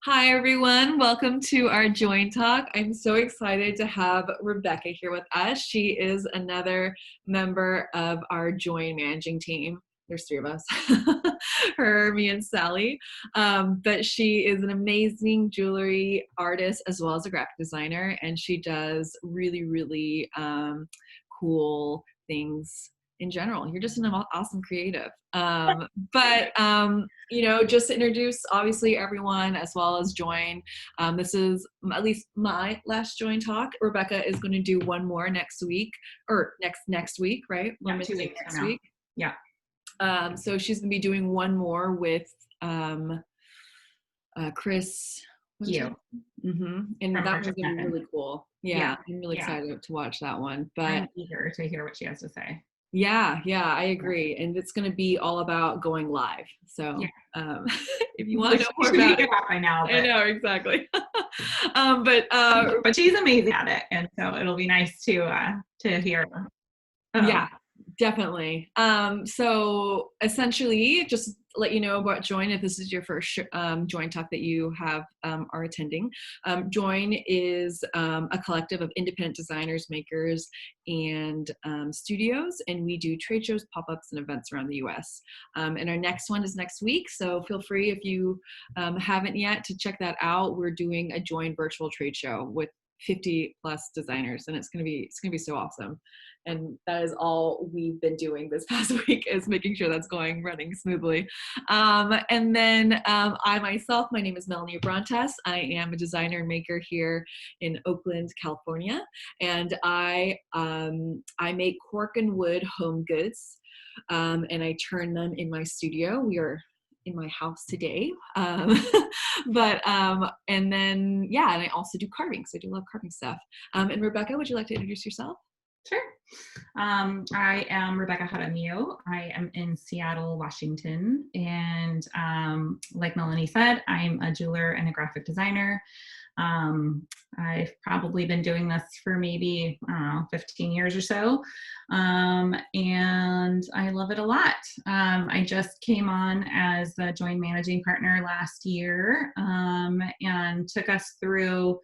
Hi, everyone. Welcome to our Join Talk. I'm so excited to have Rebekah here with us. She is another member of our Join managing team. There's three of us, her, me, and Sally. But she is an amazing jewelry artist as well as a graphic designer, and she does really cool things in general. You're just an awesome creative. Just to introduce, obviously, everyone as well as Join. This is at least my last Join talk. Rebekah is going to do one more next week, or next week, right? Yeah, 2 weeks next from now. week. Yeah. So she's going to be doing one more with Chris. You. And that one's going to be really cool. Yeah, I'm really excited to watch that one. But I'm eager to hear what she has to say. Yeah, I agree. And it's going to be all about going live. So if you want to know more about it, by now, I know, exactly. But she's amazing at it. And so it'll be nice to hear. Yeah, definitely. So essentially, just let you know about Join if this is your first Join talk that you are attending. Join is a collective of independent designers, makers, and studios, and we do trade shows, pop-ups, and events around the U.S. And our next one is next week, so feel free if you haven't yet to check that out. We're doing a Join virtual trade show with 50 plus designers, and it's gonna be so awesome. And that is all we've been doing this past week, is making sure that's running smoothly. And then I myself, my name is Melanie. I am a designer and maker here in Oakland, California, and I make cork and wood home goods, and I turn them in my studio. We are in my house today. And I also do carving. So I do love carving stuff. And Rebekah, would you like to introduce yourself? Sure. I am Rebekah Jaramillo. I am in Seattle, Washington. And like Melanie said, I'm a jeweler and a graphic designer. I've probably been doing this for maybe, 15 years or so. And I love it a lot. I just came on as the Join managing partner last year, and took us through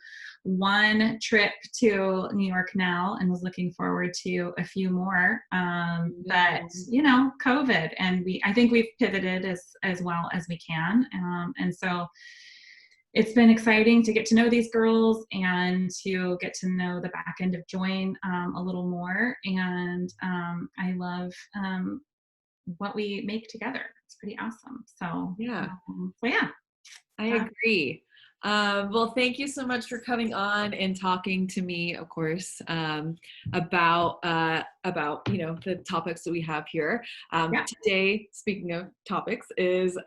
one trip to New York now, and was looking forward to a few more. But COVID, and I think we've pivoted as well as we can. And so it's been exciting to get to know these girls and to get to know the back end of Join a little more. And I love what we make together. It's pretty awesome. So yeah. I agree. Well, thank you so much for coming on and talking to me, of course, about the topics that we have here. Today, speaking of topics, is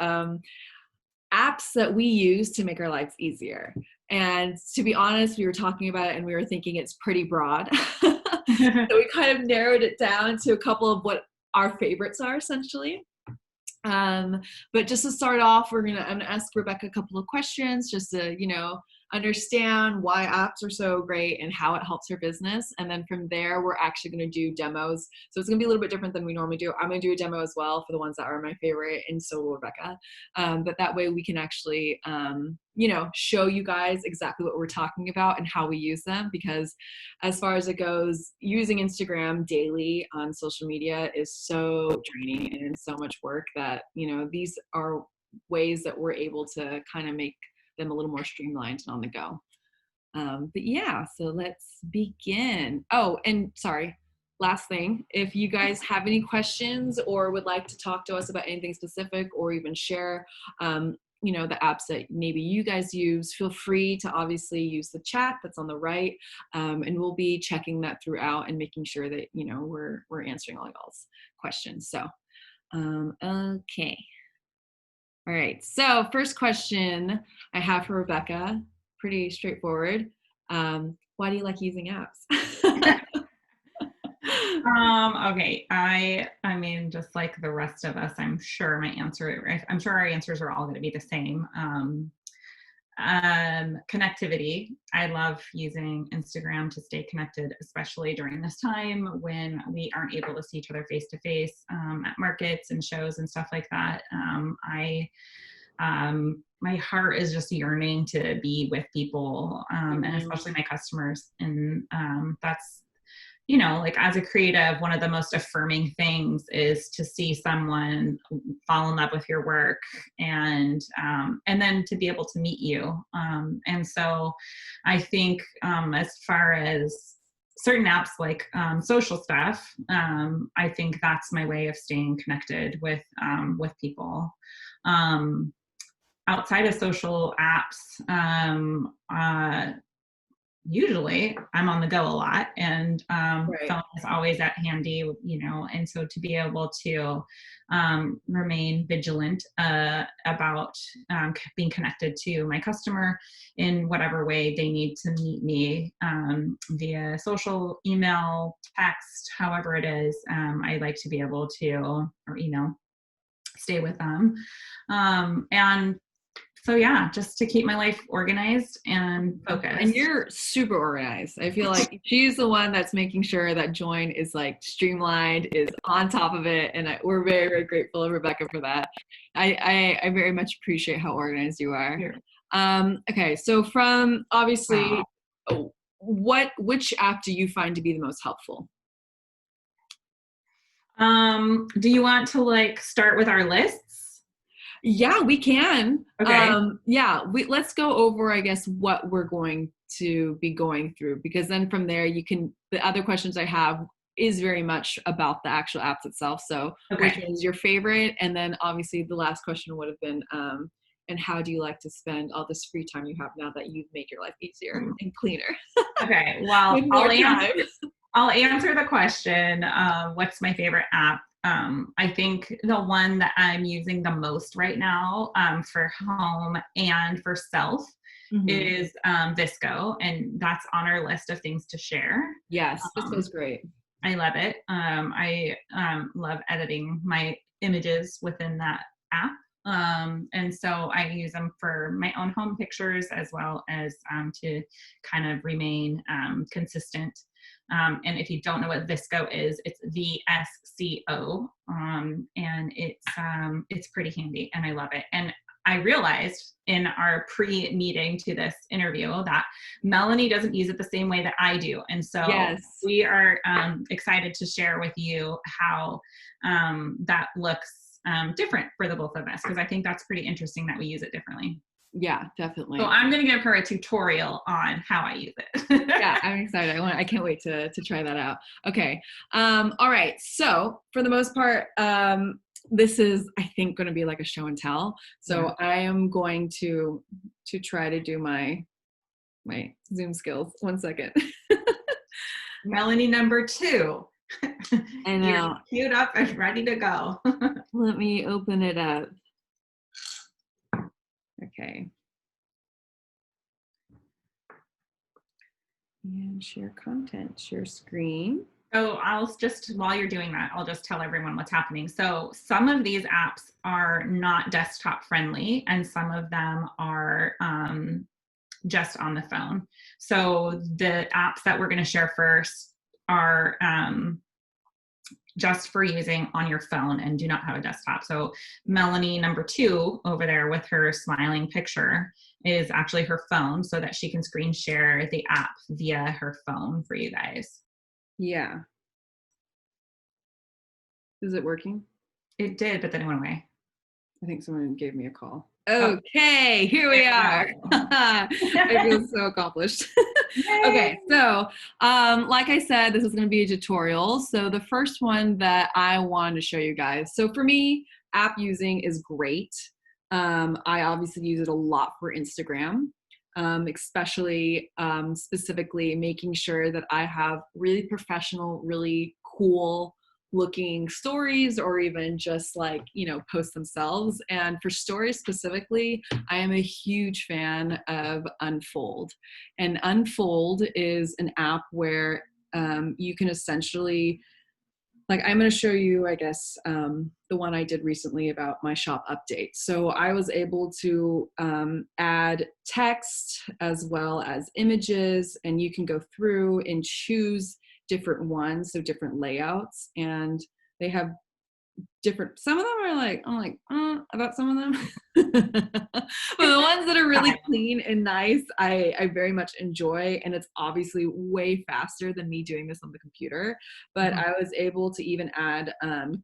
apps that we use to make our lives easier. And to be honest, we were talking about it and we were thinking it's pretty broad. So we kind of narrowed it down to a couple of what our favorites are, essentially. But just to start off, I'm gonna ask Rebekah a couple of questions just to, understand why apps are so great and how it helps her business. And then from there, we're actually going to do demos. So it's going to be a little bit different than we normally do. I'm going to do a demo as well for the ones that are my favorite, and so will Rebekah. But that way we can actually, show you guys exactly what we're talking about and how we use them. Because as far as it goes, using Instagram daily on social media is so draining and it's so much work that, these are ways that we're able to kind of make them a little more streamlined and on the go. So let's begin. Oh, and sorry, last thing, if you guys have any questions or would like to talk to us about anything specific or even share, the apps that maybe you guys use, feel free to obviously use the chat that's on the right, and we'll be checking that throughout and making sure that, we're answering all y'all's questions. So, okay. All right, so first question I have for Rebekah, pretty straightforward. Why do you like using apps? Okay, I mean, just like the rest of us, I'm sure our answers are all going to be the same. Connectivity. I love using Instagram to stay connected, especially during this time when we aren't able to see each other face to face at markets and shows and stuff like that. I my heart is just yearning to be with people, and especially my customers. And that's, you know, like as a creative, one of the most affirming things is to see someone fall in love with your work, and then to be able to meet you. And so I think as far as certain apps like social stuff, I think that's my way of staying connected with people. Outside of social apps, usually I'm on the go a lot, and Right. phone is always at handy, you know, and so to be able to remain vigilant about being connected to my customer in whatever way they need to meet me, via social, email, text, however it is, I like to be able to, or, you know, stay with them. And so yeah, just to keep my life organized and And focused. you're super organized. I feel like she's the one that's making sure that Join is like streamlined, is on top of it, and we're very, very grateful, Rebekah, for that. I very much appreciate how organized you are. Here. Okay, so from obviously, Wow. which app do you find to be the most helpful? Do you want to like start with our lists? Yeah, we can. Okay. Yeah, let's go over, I guess, what we're going to be going through, because then from there the other questions I have is very much about the actual apps itself. So which Okay. one is your favorite? And then obviously the last question would have been, and how do you like to spend all this free time you have now that you've made your life easier and cleaner Okay. Well, with more time? I'll answer the question. What's my favorite app? I think the one that I'm using the most right now, for home and for self, Mhm. is Vsco, and that's on our list of things to share. Yes, this Um, goes great. I love it. I love editing my images within that app. And so I use them for my own home pictures, as well as to kind of remain consistent. And if you don't know what Vsco is, it's VSCO, and it's pretty handy, and I love it. And I realized in our pre-meeting to this interview that Melanie doesn't use it the same way that I do, and so Yes. we are excited to share with you how that looks different for the both of us, because I think that's pretty interesting that we use it differently. Yeah, So definitely. I'm going to give her a tutorial on how I use it. Yeah, I'm excited. I can't wait to try that out. Okay. All right. So for the most part, this is, I think, going to be like a show and tell. Yeah. So I am going to try to do my Zoom skills. One second. Melanie number 2. I You're know. queued up and ready to go. Let me open it up. Okay. And share content, share screen. So I'll just, while you're doing that, I'll just tell everyone what's happening. So some of these apps are not desktop friendly, and some of them are just on the phone. So the apps that we're going to share first are just for using on your phone and do not have a desktop. So Melanie number 2 over there with her smiling picture is actually her phone, so that she can screen share the app via her phone for you guys. Yeah. Is it working? It did, but then it went away. I think someone gave me a call. Oh, Okay, here we are. I feel so accomplished. Okay, so like I said, this is going to be a tutorial. So the first one that I wanted to show you guys. So for me, app using is great. I obviously use it a lot for Instagram, especially specifically making sure that I have really professional, really cool looking stories, or even just like, posts themselves. And for stories specifically, I am a huge fan of Unfold. And Unfold is an app where you can essentially, like, I'm going to show you, I guess, the one I did recently about my shop update. So I was able to add text as well as images, and you can go through and choose different ones, so different layouts, and they have different. Some of them are like, I'm like, about some of them. But the ones that are really clean and nice, I very much enjoy. And it's obviously way faster than me doing this on the computer. But Mhm. I was able to even add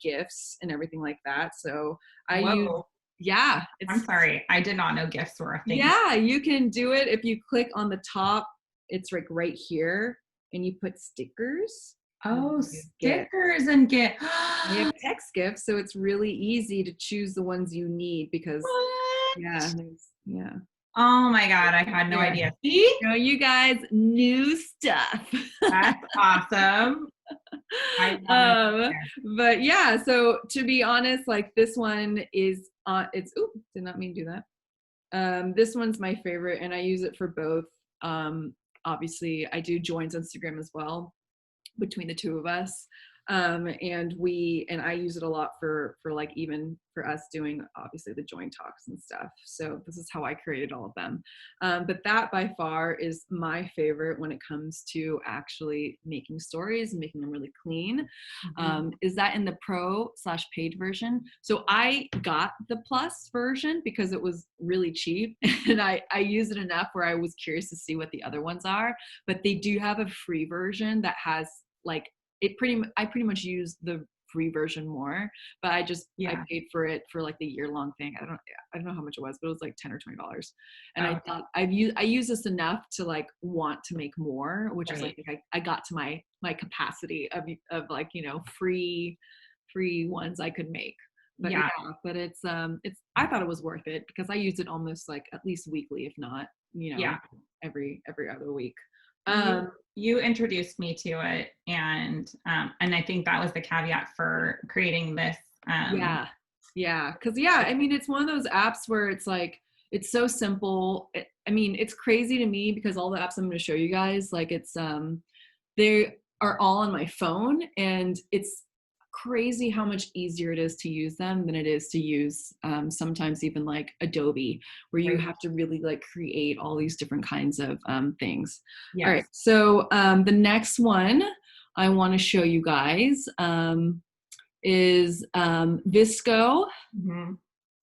GIFs and everything like that. So I use, Whoa. yeah, I'm it's, sorry. I did not know gifts were a thing. yeah, you can do it if you click on the top. It's like right here, and you put stickers. And Oh, you get stickers and get we have text gifts, so it's really easy to choose the ones you need because what? yeah, there's yeah. Oh my God, I had no There. idea. See? You know, you guys, new stuff. That's awesome. I love it. um, but yeah, so to be honest, like this one is it's did not mean to do that. This one's my favorite and I use it for both. Obviously I do joins Instagram as well between the two of us. And I use it a lot for like even for us doing obviously the joint talks and stuff. So this is how I created all of them. But that by far is my favorite when it comes to actually making stories and making them really clean. Is that in the pro/paid version? So I got the plus version because it was really cheap and I use it enough where I was curious to see what the other ones are, but they do have a free version that has like I pretty much use the free version more, but I Yeah. paid for it for like the year-long thing. I don't know how much it was, but it was like $10 or $20. And I Oh, thought I use this enough to like want to make more, which is right. like I got to my capacity of like, you know, free ones I could make. But Yeah. yeah, but it's I thought it was worth it because I use it almost like at least weekly, if not, you know, Yeah. every other week. You you introduced me to it, and I think that was the caveat for creating this. Yeah. Yeah. Cause yeah, I mean, it's one of those apps where it's like, it's so simple. I mean, it's crazy to me because all the apps I'm going to show you guys, like they are all on my phone and it's crazy how much easier it is to use them than it is to use sometimes even like Adobe where you Right. have to really like create all these different kinds of things. All right. Yes. So the next one I want to show you guys is Vsco. Mhm.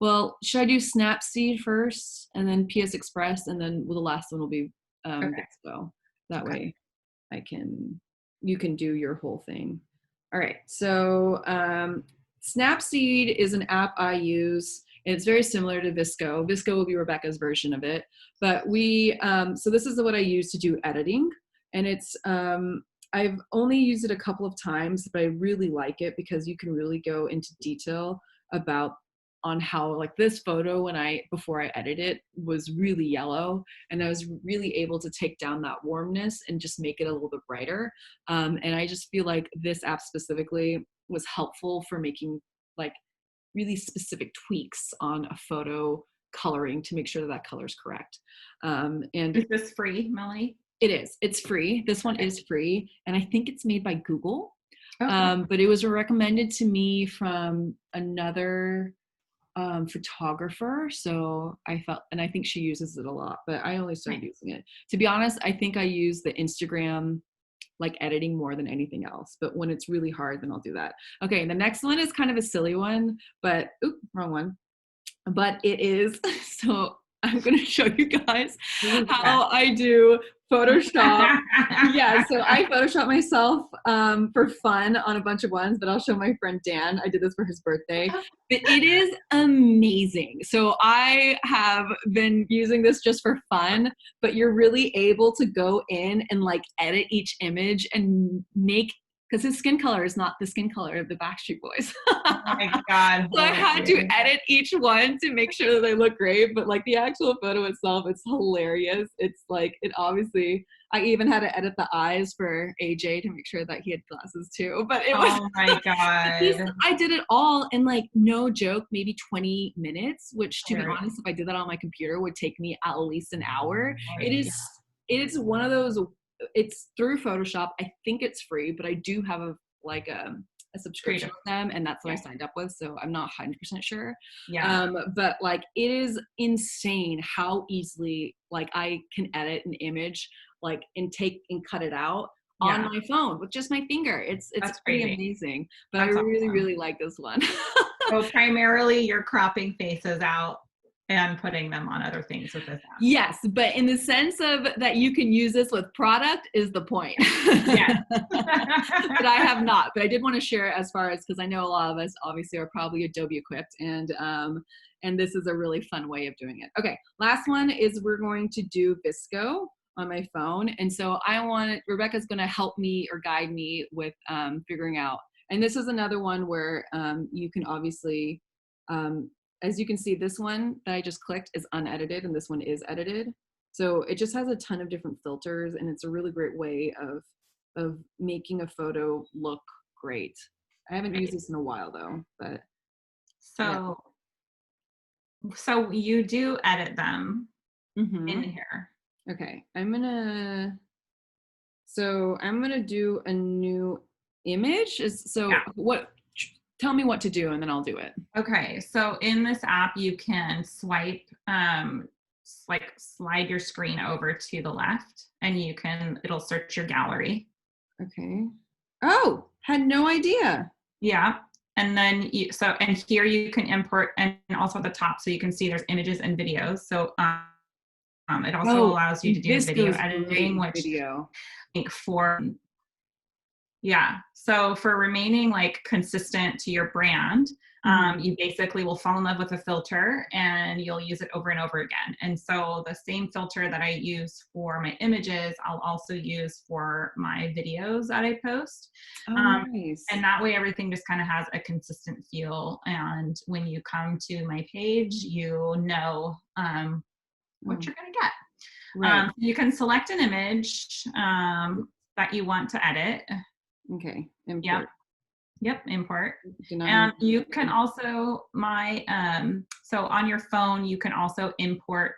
Well, should I do Snapseed first and then PS Express and then the last one will be Okay. Vsco. That Okay. way you can do your whole thing. All right. So Snapseed is an app I use. And it's very similar to Vsco. Vsco will be Rebekah's version of it. But so this is what I use to do editing. And it's I've only used it a couple of times, but I really like it because you can really go into detail about on how like this photo before I edit it was really yellow and I was really able to take down that warmness and just make it a little bit brighter. And I just feel like this app specifically was helpful for making like really specific tweaks on a photo coloring to make sure that that color is correct. And Is this free, Melanie? it's free. This one Okay. is free. And I think it's made by Google. Okay. But it was recommended to me from another photographer. So I felt, and I think she uses it a lot, but I only started Nice. using it. To be honest, I think I use the Instagram like editing more than anything else. But when it's really hard, then I'll do that. Okay, and the next one is kind of a silly one, but wrong one. But it is so I'm going to show you guys This is the best. how I do Photoshop. Yeah, so I Photoshop myself for fun on a bunch of ones, but I'll show my friend Dan. I did this for his birthday. But it is amazing. So I have been using this just for fun, but you're really able to go in and like edit each image and make, because his skin color is not the skin color of the Backstreet Boys. Oh my God. So I had to edit each one to make sure that they look great, but like the actual photo itself, it's hilarious. It's like, it obviously, I even had to edit the eyes for AJ to make sure that he had glasses too, but it was, Oh my God. I did it all in like, no joke, maybe 20 minutes, which to be Very- honest, if I did that on my computer would take me at least an hour. very- It's one of those, it's through Photoshop. I think it's free, but I do have a subscription with them and that's what I signed up with, so I'm not 100% sure. Yeah. But like it is insane how easily like I can edit an image like and take and cut it out. on Yeah. my phone with just my finger. It's That's pretty crazy. amazing. But I That's really, awesome. really like this one. So primarily you're cropping faces out and putting them on other things with this app. Yes, but in the sense of that you can use this with product is the point. Yes. But I have not. But I did want to share as far as, because I know a lot of us obviously are probably Adobe equipped, and this is a really fun way of doing it. Okay, last one is we're going to do Vsco on my phone, and so Rebekah's going to help me or guide me with figuring out. And this is another one where you can obviously. As you can see, this one that I just clicked is unedited and this one is edited. So it just has a ton of different filters and it's a really great way of making a photo look great. I haven't used this in a while though, but yeah. So you do edit them Mm-hmm. in here. Okay, I'm gonna do a new image. Yeah. Tell me what to do and then I'll do it. Okay, so in this app, you can swipe, like slide your screen over to the left and it'll search your gallery. Okay. Oh, had no idea. Yeah. And then and here you can import, and also at the top, so you can see there's images and videos. So it also allows you to do video Vsco's editing, great which video. Yeah. So for remaining like consistent to your brand, you basically will fall in love with a filter and you'll use it over and over again. And so the same filter that I use for my images, I'll also use for my videos that I post. Nice. And that way everything just kind of has a consistent feel. And when you come to my page, you know what you're going to get. Right. You can select an image that you want to edit. Okay. Import. Yep, import. Denying. And you can also so on your phone you can also import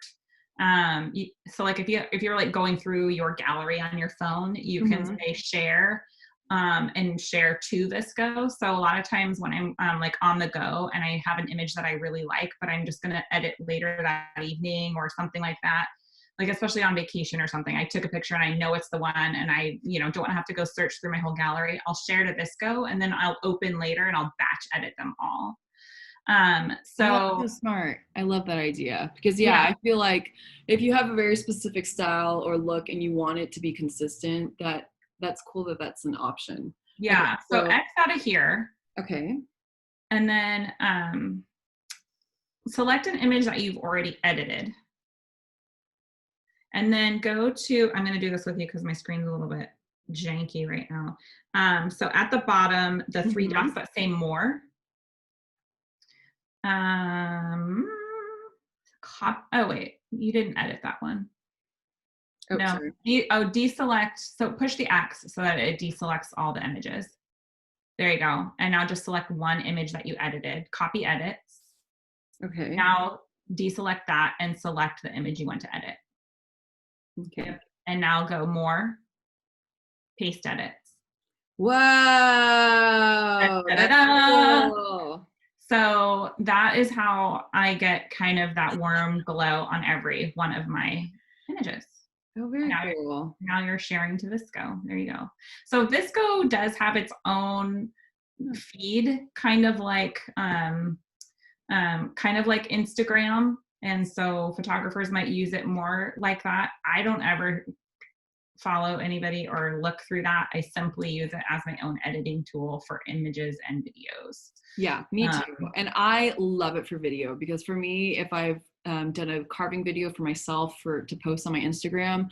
so like if you're like going through your gallery on your phone, you can say share and share to Vsco. So a lot of times when I'm like on the go and I have an image that I really like, but I'm just going to edit later that evening or something like that, like especially on vacation or something, I took a picture and I know it's the one and I, don't want to have to go search through my whole gallery. I'll share to Vsco and then I'll open later and I'll batch edit them all. So smart. I love that idea because I feel like if you have a very specific style or look and you want it to be consistent, that's cool that that's an option. Yeah. Okay, so X out of here. Okay. And then select an image that you've already edited. And then go to, I'm going to do this with you because my screen's a little bit janky right now. So at the bottom, the three dots that say more. Oh wait, you didn't edit that one. Oh, no. sorry. Deselect. So push the X so that it deselects all the images. There you go. And now just select one image that you edited. Copy edits. Okay. Now deselect that and select the image you want to edit. Okay. Yep. And now go more. Paste edits. Wow. That's cool. So that is how I get kind of that warm glow on every one of my images. Oh, very cool. Now you're sharing to Vsco. There you go. So Vsco does have its own feed, kind of like Instagram. And so photographers might use it more like that. I don't ever follow anybody or look through that. I simply use it as my own editing tool for images and videos. Yeah, me too. And I love it for video because for me, if I've done a carving video for myself to post on my Instagram,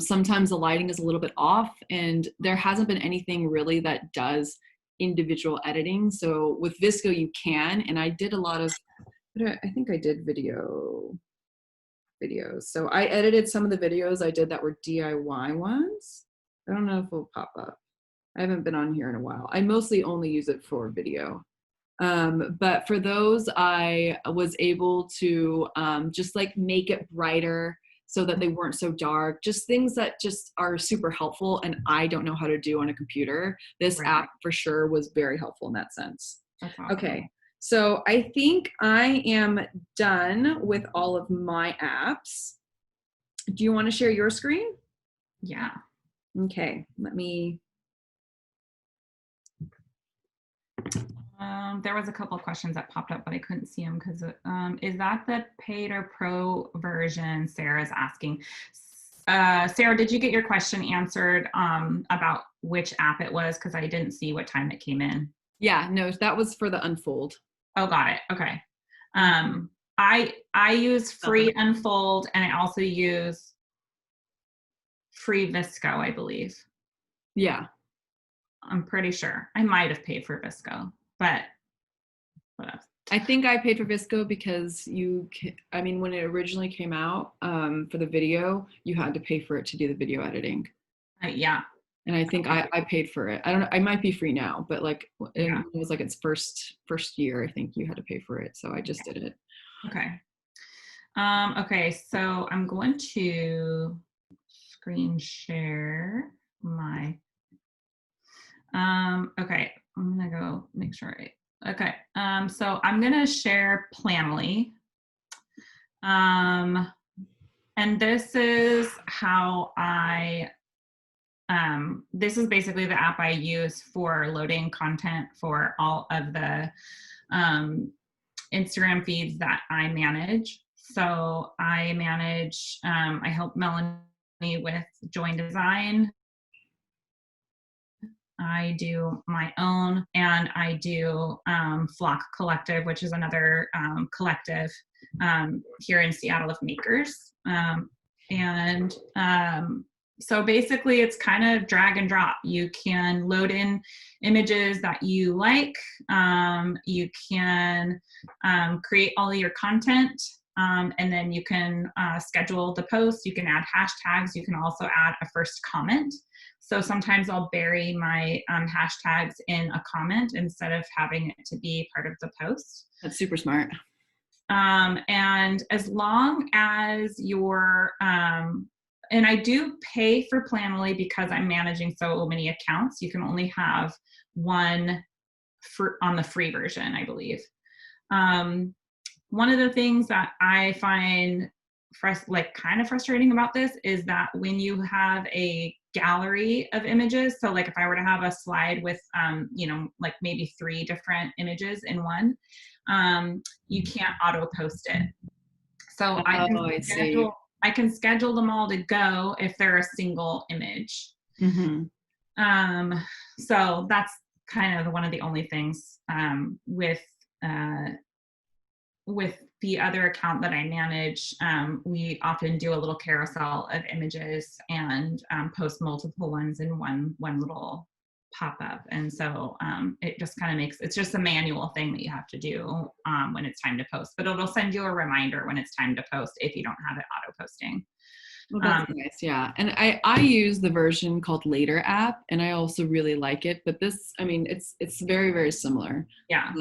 sometimes the lighting is a little bit off and there hasn't been anything really that does individual editing. So with Vsco, you can, and I did a lot of, I think I did videos. So I edited some of the videos I did that were DIY ones. I don't know if it'll pop up. I haven't been on here in a while. I mostly only use it for video. But for those, I was able to just like make it brighter so that they weren't so dark. Just things that just are super helpful and I don't know how to do on a computer. This app for sure was very helpful in that sense. That's awesome. Okay. So I think I am done with all of my apps. Do you want to share your screen? Yeah. Okay, let me. There was a couple of questions that popped up, but I couldn't see them because is that the paid or pro version? Sarah's asking. Sarah, did you get your question answered about which app it was? Because I didn't see what time it came in. Yeah, no, that was for the Unfold. Oh, got it. Okay. I use free Unfold, and I also use free Vsco, I believe. Yeah. I'm pretty sure. I might have paid for Vsco, but whatever. I think I paid for Vsco because I mean, when it originally came out for the video, you had to pay for it to do the video editing. Yeah. And I think I paid for it. I don't know. I might be free now, but like Yeah. it was like its first year. I think you had to pay for it. So I just did it. Okay. Okay. So I'm going to screen share my, okay. I'm going to go make sure okay. So I'm going to share Planoly. And this is how this is basically the app I use for loading content for all of the Instagram feeds that I manage. So I manage, I help Melanie with Join Design. I do my own, and I do Flock Collective, which is another collective here in Seattle of makers. So basically it's kind of drag and drop. You can load in images that you like. You can create all of your content, and then you can schedule the post. You can add hashtags. You can also add a first comment. So sometimes I'll bury my hashtags in a comment instead of having it to be part of the post. That's super smart. And as long as you're, and I do pay for Planoly because I'm managing so many accounts. You can only have one on the free version, I believe. One of the things that I find kind of frustrating about this is that when you have a gallery of images, so like if I were to have a slide with like maybe 3 different images in one, you can't auto post it. So I can schedule them all to go if they're a single image. Mm-hmm. So that's kind of one of the only things with the other account that I manage. We often do a little carousel of images and post multiple ones in one little pop-up. And so it just kind of it's just a manual thing that you have to do when it's time to post, but it'll send you a reminder when it's time to post if you don't have it auto posting. Well, that's nice. Yeah. And I use the version called Later app, and I also really like it, but this, I mean, it's very, very similar. Yeah.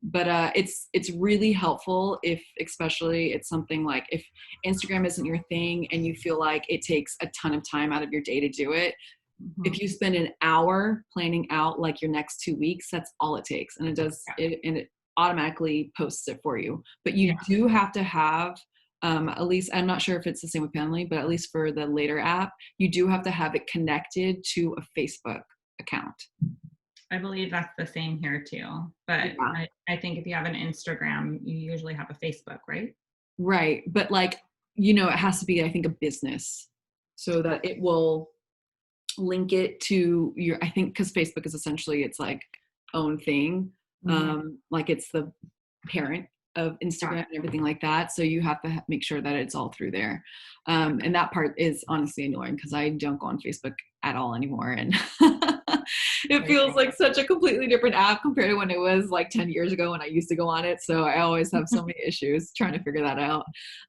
But it's really helpful especially it's something like if Instagram isn't your thing and you feel like it takes a ton of time out of your day to do it. Mm-hmm. If you spend an hour planning out like your next 2 weeks, that's all it takes. And it does it, and it automatically posts it for you. But you do have to have, at least, I'm not sure if it's the same with Planoly, but at least for the Later app, you do have to have it connected to a Facebook account. I believe that's the same here too. But I think if you have an Instagram, you usually have a Facebook, right? Right. But like, it has to be, I think, a business so that it will link it to I think because Facebook is essentially its like own thing. Mm-hmm. Like it's the parent of Instagram and everything like that. So you have to make sure that it's all through there. And that part is honestly annoying because I don't go on Facebook at all anymore. And it feels like such a completely different app compared to when it was like 10 years ago when I used to go on it. So I always have so many issues trying to figure that out.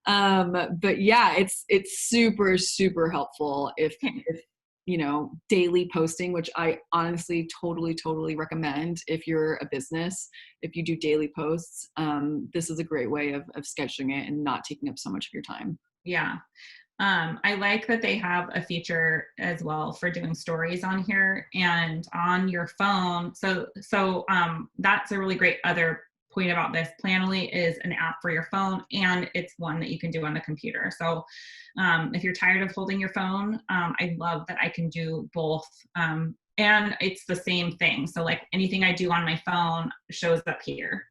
But yeah, it's super, super helpful if daily posting, which I honestly totally recommend if you're a business. If you do daily posts, this is a great way of scheduling it and not taking up so much of your time. Yeah. I like that they have a feature as well for doing stories on here and on your phone. So that's a really great other point about this. Planoly is an app for your phone, and it's one that you can do on the computer. So if you're tired of holding your phone, I love that I can do both. And it's the same thing. So like anything I do on my phone shows up here.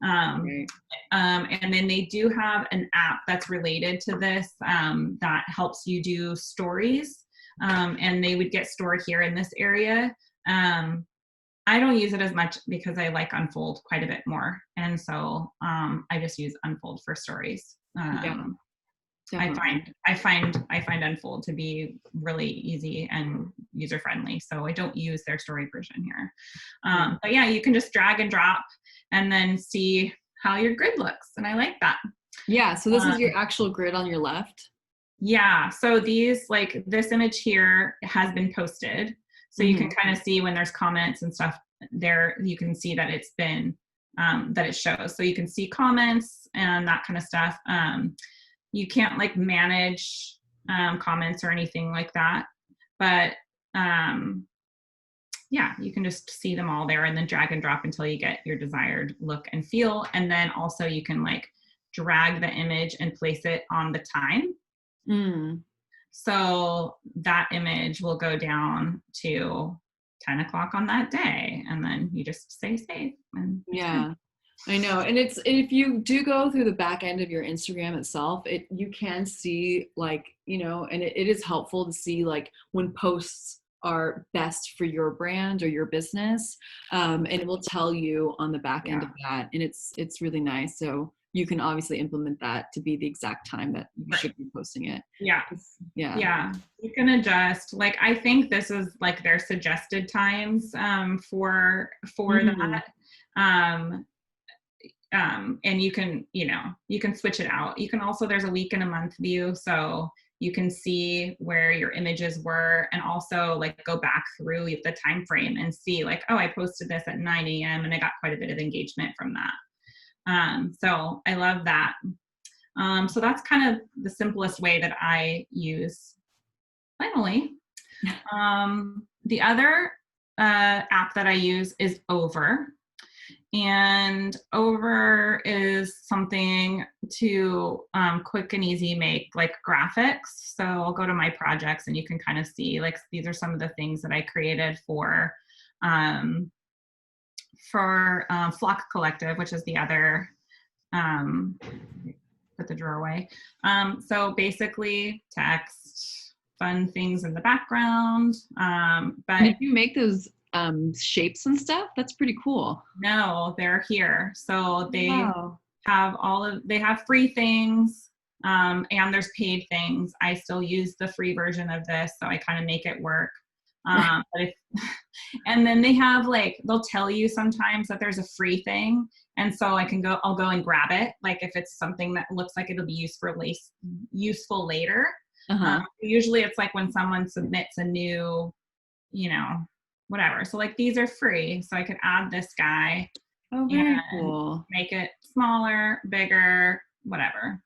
Right. And then they do have an app that's related to this that helps you do stories. And they would get stored here in this area. I don't use it as much because I like Unfold quite a bit more. And so I just use Unfold for stories. Definitely. I find Unfold to be really easy and user friendly. So I don't use their story version here. But yeah, you can just drag and drop and then see how your grid looks. And I like that. Yeah. So this is your actual grid on your left. Yeah. So these, like this image here has been posted. So you can kind of see when there's comments and stuff there, you can see that it's been, that it shows. So you can see comments and that kind of stuff. You can't like manage comments or anything like that. But yeah, you can just see them all there and then drag and drop until you get your desired look and feel. And then also you can like drag the image and place it on the time. So that image will go down to 10 o'clock on that day. And then you just stay safe. And yeah, I know. And it's, if you do go through the back end of your Instagram itself, you can see like, and it is helpful to see like when posts are best for your brand or your business. And it will tell you on the back end of that. And it's really nice. So you can obviously implement that to be the exact time that you should be posting it. Yeah. You can adjust. Like, I think this is like their suggested times for that. And you can, you can switch it out. You can also, there's a week and a month view. So you can see where your images were and also like go back through the time frame and see like, oh, I posted this at 9 a.m. and I got quite a bit of engagement from that. So I love that. So that's kind of the simplest way that I use Planoly. The other app that I use is Over. And Over is something to quick and easy make like graphics. So I'll go to my projects and you can kind of see like these are some of the things that I created for Flock Collective, which is the other, put the drawer away. So basically text, fun things in the background. But did you make those shapes and stuff? That's pretty cool. No, they're here. So they have free things and there's paid things. I still use the free version of this, so I kind of make it work. And then they have like, they'll tell you sometimes that there's a free thing. And so I'll go and grab it. Like if it's something that looks like it'll be useful later. Usually it's like when someone submits a new, whatever. So like these are free. So I could add this guy. Oh, very cool. Make it smaller, bigger, whatever.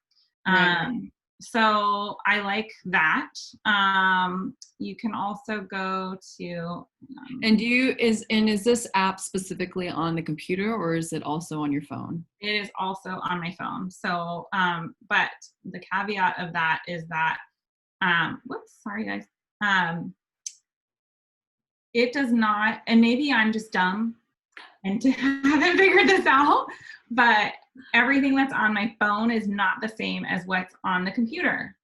So I like that. You can also go to. And is this app specifically on the computer or is it also on your phone? It is also on my phone. So, but the caveat of that is that, whoops, sorry guys. It does not, and maybe I'm just dumb and haven't figured this out, but everything that's on my phone is not the same as what's on the computer.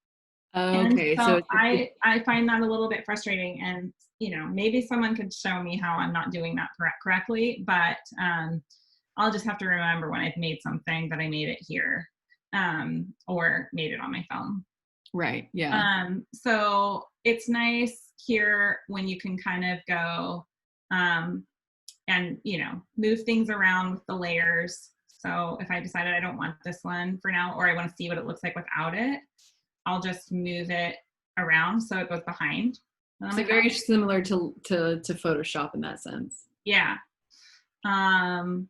Okay. And so I find that a little bit frustrating, and maybe someone could show me how I'm not doing that correctly, but I'll just have to remember when I've made something that I made it here or made it on my phone. Right. Yeah. So it's nice here when you can kind of go and move things around with the layers. So if I decided I don't want this one for now, or I want to see what it looks like without it, I'll just move it around so it goes behind. So very similar to Photoshop in that sense. Yeah. And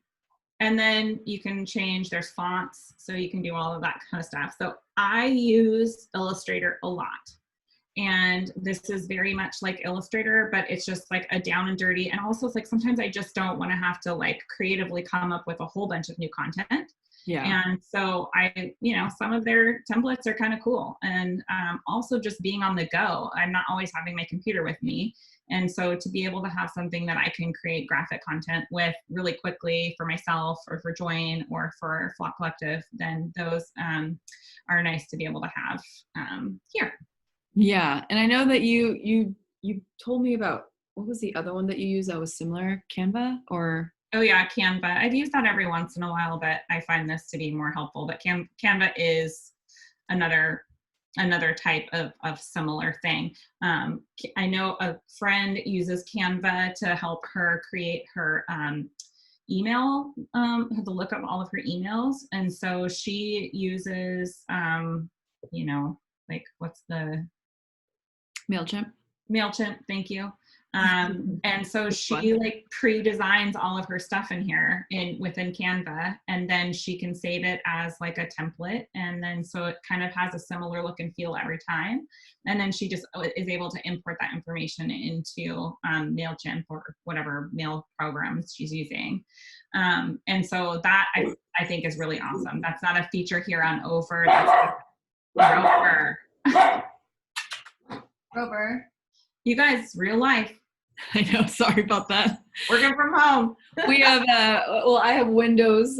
then you can change, there's fonts, so you can do all of that kind of stuff. So I use Illustrator a lot. And this is very much like Illustrator, but it's just like a down and dirty. And also it's like, sometimes I just don't want to have to like creatively come up with a whole bunch of new content. Yeah. And so some of their templates are kind of cool. And also just being on the go, I'm not always having my computer with me. And so to be able to have something that I can create graphic content with really quickly for myself or for Join or for Flock Collective, then those are nice to be able to have here. Yeah. And I know that you told me about, what was the other one that you used that was similar? Canva or? Oh yeah, Canva. I've used that every once in a while, but I find this to be more helpful. But Canva is another type of similar thing. I know a friend uses Canva to help her create her email, have to look up all of her emails. And so she uses, like what's the MailChimp, thank you. And so she like pre-designs all of her stuff in here within Canva, and then she can save it as like a template. And then so it kind of has a similar look and feel every time. And then she just is able to import that information into MailChimp or whatever mail programs she's using. And so that I think is really awesome. That's not a feature here on Over. That's Rover. Rover. You guys, real life. I know, sorry about that. Working from home. We have, I have windows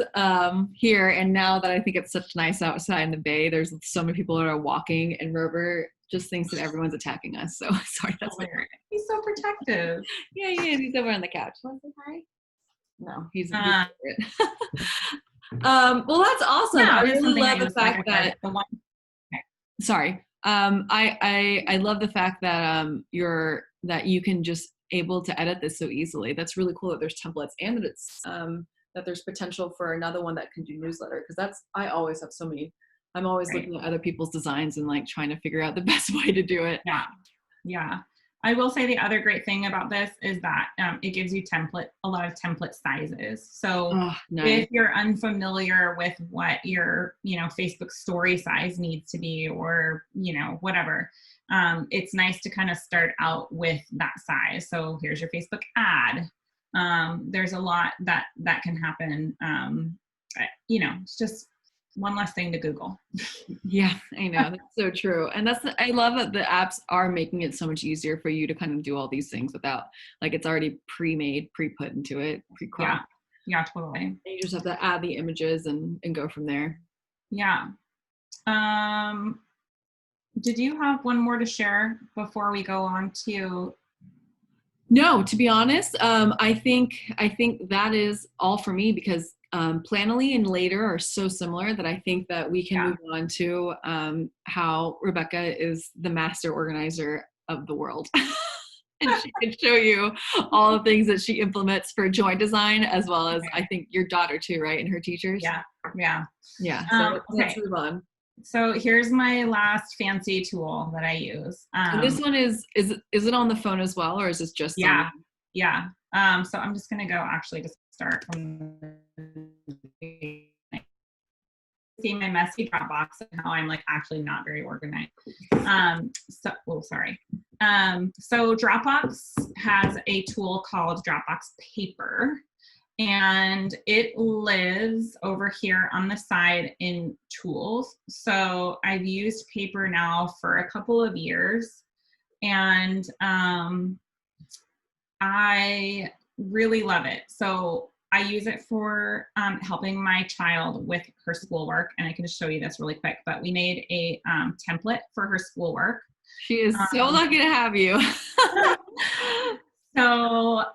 here, and now that I think it's such nice outside in the bay, there's so many people that are walking, and Rover just thinks that everyone's attacking us. So sorry, that's weird. He's so protective. Yeah, he is. He's over on the couch. Want to say hi? No, he's well, that's awesome. Yeah, I really love the fact that. Sorry. I love the fact that that you can just able to edit this so easily. That's really cool that there's templates, and that it's that there's potential for another one that can do newsletter, because I always have so many. I'm always looking at other people's designs and like trying to figure out the best way to do it. Yeah. I will say the other great thing about this is that it gives you a lot of template sizes. So nice. If you're unfamiliar with what your, Facebook story size needs to be, or, whatever, it's nice to kind of start out with that size. So here's your Facebook ad. There's a lot that can happen. It's just one less thing to Google. Yeah, I know. That's so true. And I love that the apps are making it so much easier for you to kind of do all these things without, like, it's already pre-made, pre-put into it, pre-cropped. Yeah, totally. And you just have to add the images and go from there. Yeah. Did you have one more to share before we go on to? No, to be honest, I think that is all for me, because Planoly and Later are so similar that I think that we can move on to how Rebekah is the master organizer of the world. And she can show you all the things that she implements for Join design, as well as I think your daughter too, right? And her teachers. Yeah. So let's move on. So here's my last fancy tool that I use. And this one is it on the phone as well, or is this just? Yeah. So I'm just gonna go actually just start from see my messy Dropbox and how I'm like actually not very organized. So Dropbox has a tool called Dropbox Paper, and it lives over here on the side in tools. So I've used Paper now for a couple of years, and I really love it. So I use it for helping my child with her schoolwork, and I can just show you this really quick, but we made a template for her schoolwork. She is so lucky to have you. So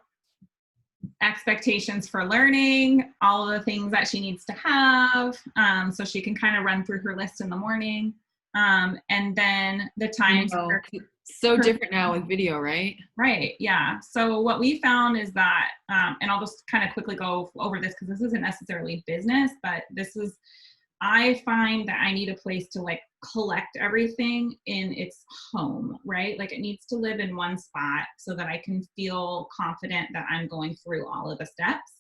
expectations for learning, all of the things that she needs to have, so she can kind of run through her list in the morning. And then the times. So different now with video, right? Right. Yeah. So what we found is that, and I'll just kind of quickly go over this because this isn't necessarily business, but I find that I need a place to like collect everything in its home, right? Like it needs to live in one spot so that I can feel confident that I'm going through all of the steps.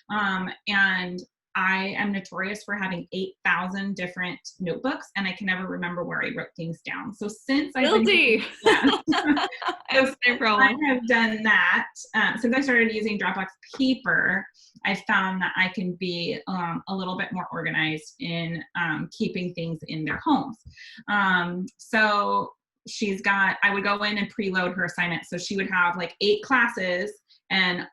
And I am notorious for having 8,000 different notebooks, and I can never remember where I wrote things down. So since I've been Guilty. yeah. I have the same I problem. have done that. Since I started using Dropbox Paper, I found that I can be a little bit more organized in keeping things in their homes. So I would go in and preload her assignment. So she would have like 8 classes, and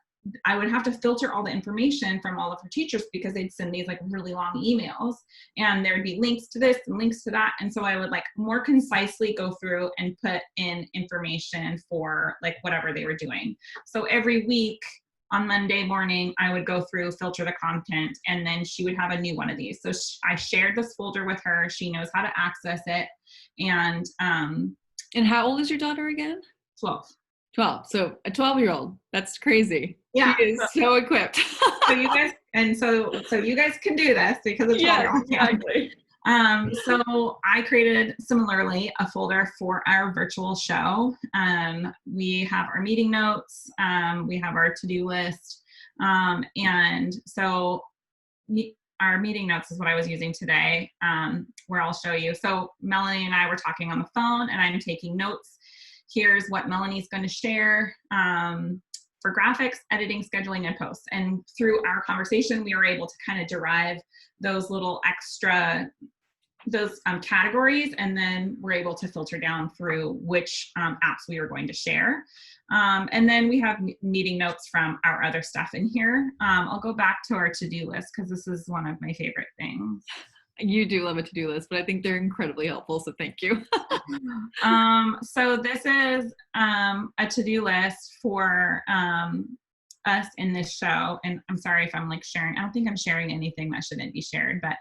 I would have to filter all the information from all of her teachers because they'd send these like really long emails, and there'd be links to this and links to that. And so I would like more concisely go through and put in information for like whatever they were doing. So every week on Monday morning, I would go through, filter the content, and then she would have a new one of these. So I shared this folder with her. She knows how to access it. And how old is your daughter again? 12. 12. So a 12-year-old. That's crazy. Yeah. She is so equipped. So you guys, so you guys can do this because it's exactly. So I created similarly a folder for our virtual show. We have our meeting notes, we have our to-do list, and so our meeting notes is what I was using today, where I'll show you. So Melanie and I were talking on the phone, and I'm taking notes. Here's what Melanie's going to share for graphics, editing, scheduling, and posts. And through our conversation, we were able to kind of derive those little extra, those categories, and then we're able to filter down through which apps we were going to share. And then we have meeting notes from our other stuff in here. I'll go back to our to-do list because this is one of my favorite things. You do love a to-do list, but I think they're incredibly helpful, so thank you. So this is a to-do list for us in this show. And I'm sorry if I'm like sharing. I don't think I'm sharing anything that shouldn't be shared, but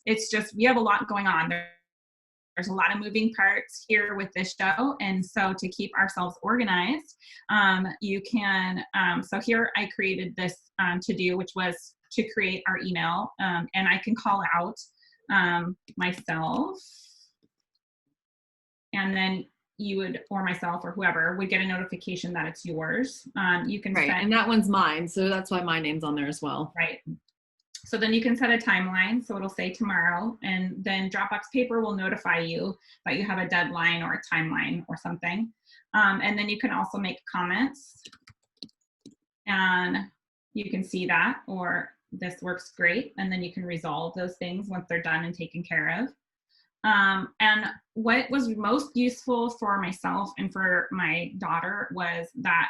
it's just, we have a lot going on. There's a lot of moving parts here with this show. And so to keep ourselves organized, you can, so here I created this to-do, which was to create our email. And I can call out myself, and then you would, or myself or whoever would get a notification that it's yours. You can right, set, and that one's mine, so that's why my name's on there as well. right. So then you can set a timeline. So it'll say tomorrow, and then Dropbox Paper will notify you that you have a deadline or a timeline or something. And then you can also make comments, and you can see that, or this works great. And then you can resolve those things once they're done and taken care of. And what was most useful for myself and for my daughter was that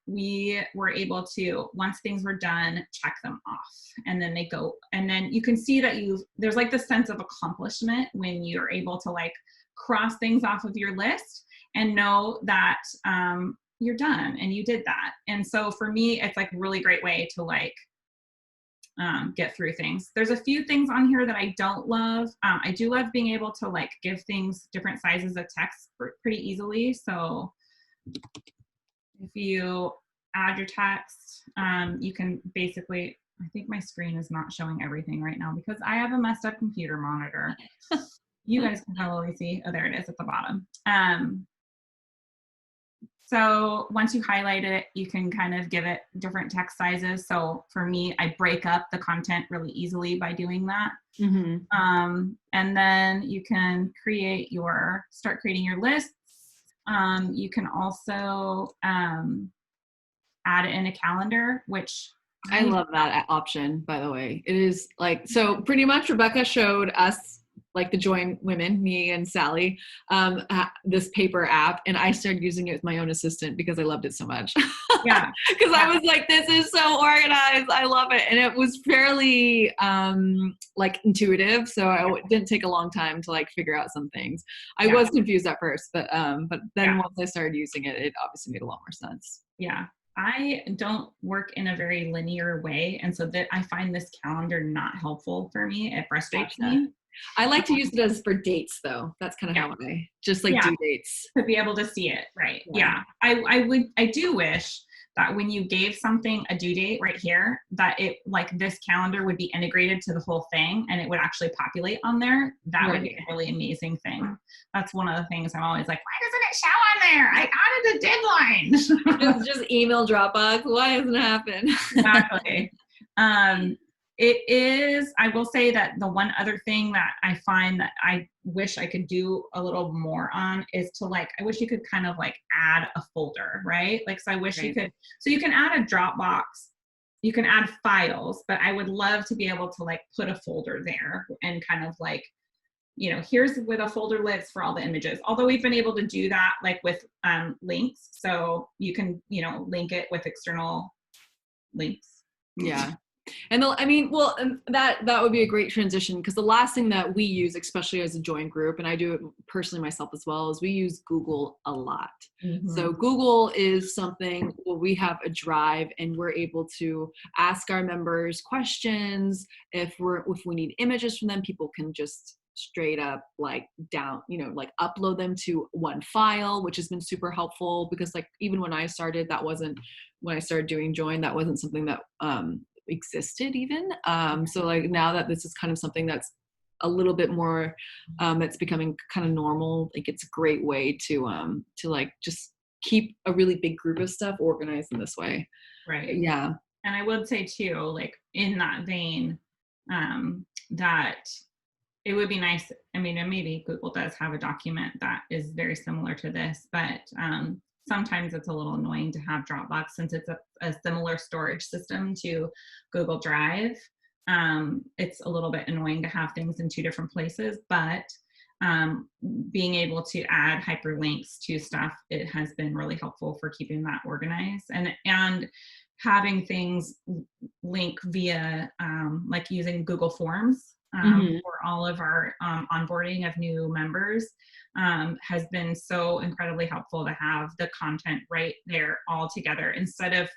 we were able to, once things were done, check them off, and then they go, and then you can see that there's like this sense of accomplishment when you're able to like cross things off of your list and know that you're done and you did that. And so for me, it's like a really great way to like get through things. There's a few things on here that I don't love. I do love being able to like give things different sizes of text pretty easily. So if you add your text, you can basically, I think my screen is not showing everything right now because I have a messed up computer monitor. You guys can probably see, oh, there it is at the bottom. So once you highlight it, you can kind of give it different text sizes. So for me, I break up the content really easily by doing that. Mm-hmm. And then you can start creating your lists. You can also add it in a calendar, which I love that option, by the way. It is like, so pretty much Rebekah showed us, like the Join Women, me and Sally, this paper app, and I started using it with my own assistant because I loved it so much. Yeah. Because I was like, this is so organized. I love it. And it was fairly like intuitive. So it didn't take a long time to like figure out some things. I was confused at first, but then once I started using it, it obviously made a lot more sense. Yeah. I don't work in a very linear way. And so that I find this calendar not helpful for me. It frustrates me. I like to use it as for dates though. That's kind of how I just like due dates. To be able to see it. Right. Yeah. I do wish that when you gave something a due date right here, that it like this calendar would be integrated to the whole thing and it would actually populate on there. That would be a really amazing thing. That's one of the things I'm always like, why doesn't it show on there? I added a deadline. just email Dropbox. Why doesn't it happen? Exactly. It is, I will say that the one other thing that I find that I wish I could do a little more on is to like, I wish you could kind of like add a folder, right? Like, so I wish you could, so you can add a Dropbox, you can add files, but I would love to be able to like put a folder there and kind of like, you know, here's where the folder lives for all the images. Although we've been able to do that like with links. So you can, you know, link it with external links. Yeah. And that would be a great transition, because the last thing that we use, especially as a joint group, and I do it personally myself as well, is we use Google a lot. So Google is something where we have a drive and we're able to ask our members questions. If we need images from them, people can just straight up like upload them to one file, which has been super helpful, because like even when I started doing join, that wasn't something that existed even. So like now that this is kind of something that's a little bit more it's becoming kind of normal, like it's a great way to like just keep a really big group of stuff organized in this way. Right. Yeah. And I would say too, like in that vein, that it would be nice, I mean, and maybe Google does have a document that is very similar to this, but sometimes it's a little annoying to have Dropbox, since it's a similar storage system to Google Drive. It's a little bit annoying to have things in two different places, but being able to add hyperlinks to stuff, it has been really helpful for keeping that organized, and having things link via like using Google Forms for all of our onboarding of new members has been so incredibly helpful, to have the content right there all together instead of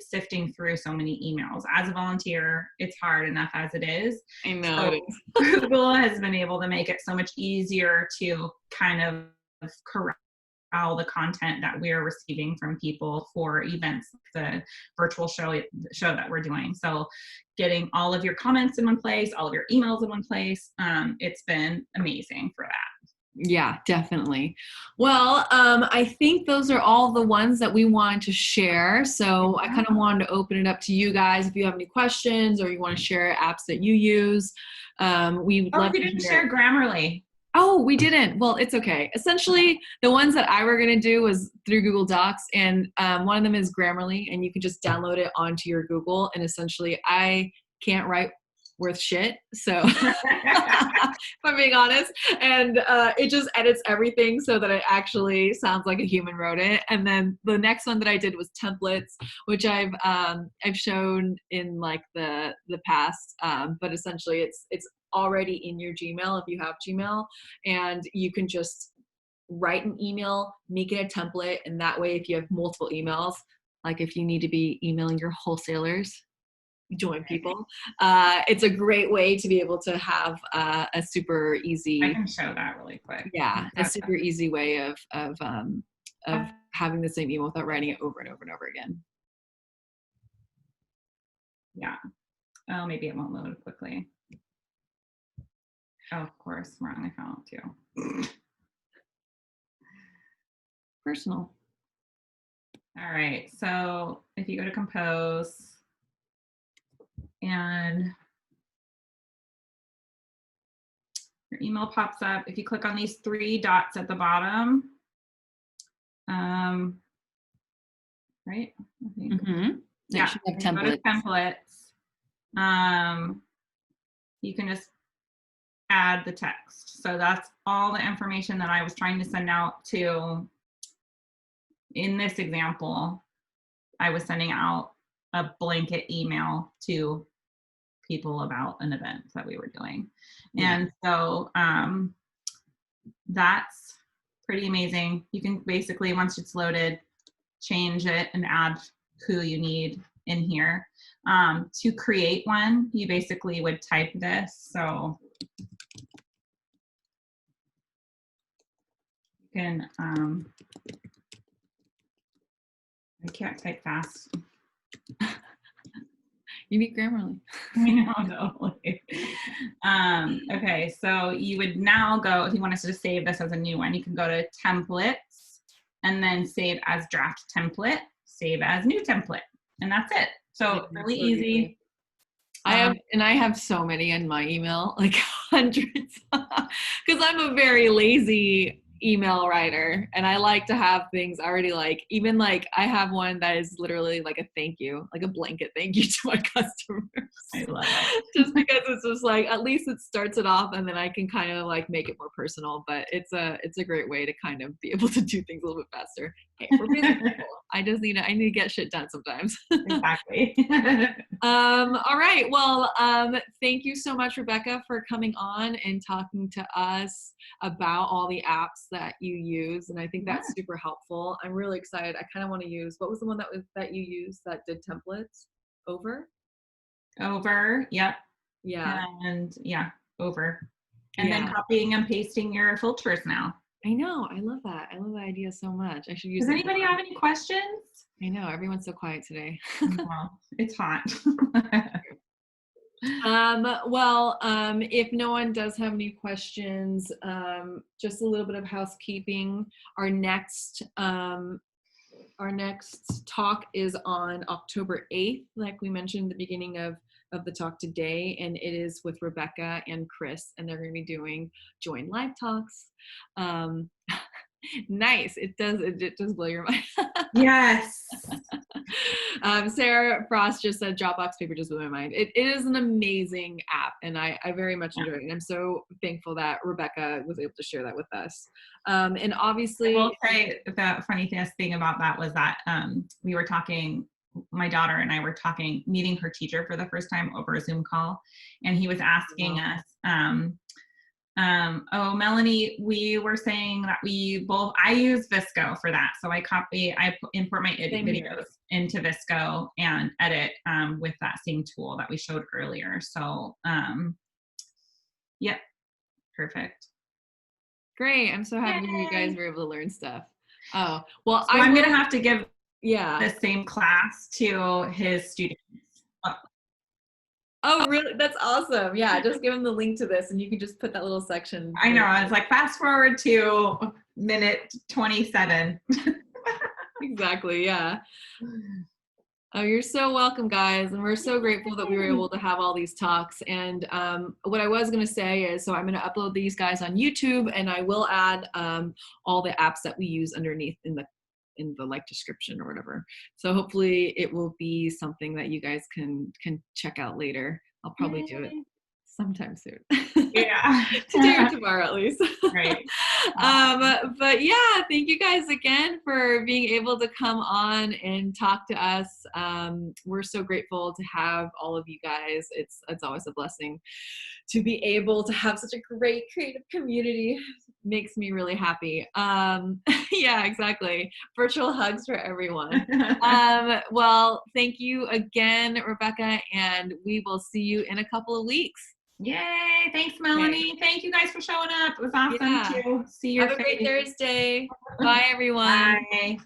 sifting through so many emails. As a volunteer, it's hard enough as it is. I know. So Google has been able to make it so much easier to kind of corral the content that we're receiving from people for events, the virtual show that we're doing. So getting all of your comments in one place, all of your emails in one place, it's been amazing for that. Yeah, definitely. Well, I think those are all the ones that we wanted to share. So I kind of wanted to open it up to you guys. If you have any questions or you want to share apps that you use, we would love to didn't share Grammarly. Oh, we didn't. Well, it's okay. Essentially, the ones that I were going to do was through Google Docs, and one of them is Grammarly, and you can just download it onto your Google. And essentially, I can't write worth shit, so if I'm being honest, and it just edits everything so that it actually sounds like a human wrote it. And then the next one that I did was templates, which I've shown in like the past, but essentially it's already in your Gmail if you have Gmail, and you can just write an email, make it a template, and that way if you have multiple emails, like if you need to be emailing your wholesalers, join people, it's a great way to be able to have a super easy, I can show that really quick. A super easy way of having the same email without writing it over and over and over again. Yeah. Oh, maybe it won't load quickly. Oh, of course, wrong account too. Personal. All right, so if you go to Compose and your email pops up, if you click on these three dots at the bottom, right? I think. Yeah, go to templates. You can just add the text. So that's all the information that I was trying to send out to. In this example, I was sending out a blanket email to people about an event that we were doing. And so that's pretty amazing. You can basically, once it's loaded, change it and add who you need in here. To create one, you basically would type this. So you can, I can't type fast. You need Grammarly. I know, totally. Okay, so you would now go, if you want us to save this as a new one, you can go to templates and then save as draft template, save as new template, and that's it. So really easy. I have so many in my email, like hundreds, because I'm a very lazy email writer and I like to have things already, like even like I have one that is literally like a thank you, like a blanket thank you to my customers. I love it. Just because it's just like at least it starts it off and then I can kind of like make it more personal, but it's a great way to kind of be able to do things a little bit faster. Hey, we're busy people. I need to get shit done sometimes. Exactly. All right. Well, thank you so much, Rebekah, for coming on and talking to us about all the apps that you use. And I think that's super helpful. I'm really excited. I kind of want to use, what was the one that you used that did templates? Over? Yep. Yeah. And over. And then Yeah. copying and pasting your filters now. I know. I love that. I love that idea so much. I should use Does it anybody more. have any questions? I know. Everyone's so quiet today. Well, it's hot. If no one does have any questions, just a little bit of housekeeping. Our next talk is on October 8th, like we mentioned at the beginning of the talk today, and it is with Rebekah and Chris, and they're going to be doing joint live talks. Nice. It does blow your mind. Yes. Sarah Frost just said Dropbox Paper just blew my mind. It is an amazing app, and I very much enjoy it. And I'm so thankful that Rebekah was able to share that with us. And obviously, I will say the funniest thing about that was that we were talking, my daughter and I were talking, meeting her teacher for the first time over a Zoom call, and he was asking us, oh, Melanie, we were saying that I use Vsco for that. So I import my videos into Vsco and edit with that same tool that we showed earlier. So, yep, perfect. Great. I'm so happy you guys were able to learn stuff. Oh, well, so I'm going to have to give the same class to his students. Oh, really? That's awesome. Yeah, just give them the link to this and you can just put that little section. I know. I was like, fast forward to minute 27. Exactly. Yeah. Oh, you're so welcome, guys. And we're so grateful that we were able to have all these talks. And what I was going to say is, so I'm going to upload these guys on YouTube, and I will add all the apps that we use underneath in the like description or whatever. So hopefully it will be something that you guys can check out later. I'll probably do it sometime soon. Yeah. Today or tomorrow at least. Right. But yeah, thank you guys again for being able to come on and talk to us. We're so grateful to have all of you guys. It's always a blessing to be able to have such a great creative community. Makes me really happy. Yeah, exactly. Virtual hugs for everyone. Well, thank you again, Rebekah, and we will see you in a couple of weeks. Yay. Thanks, Melanie. Okay. Thank you guys for showing up. It was awesome to see your face. Have a great Thursday. Bye, everyone. Bye.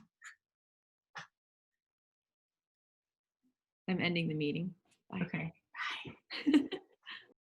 I'm ending the meeting. Bye. Okay. Bye.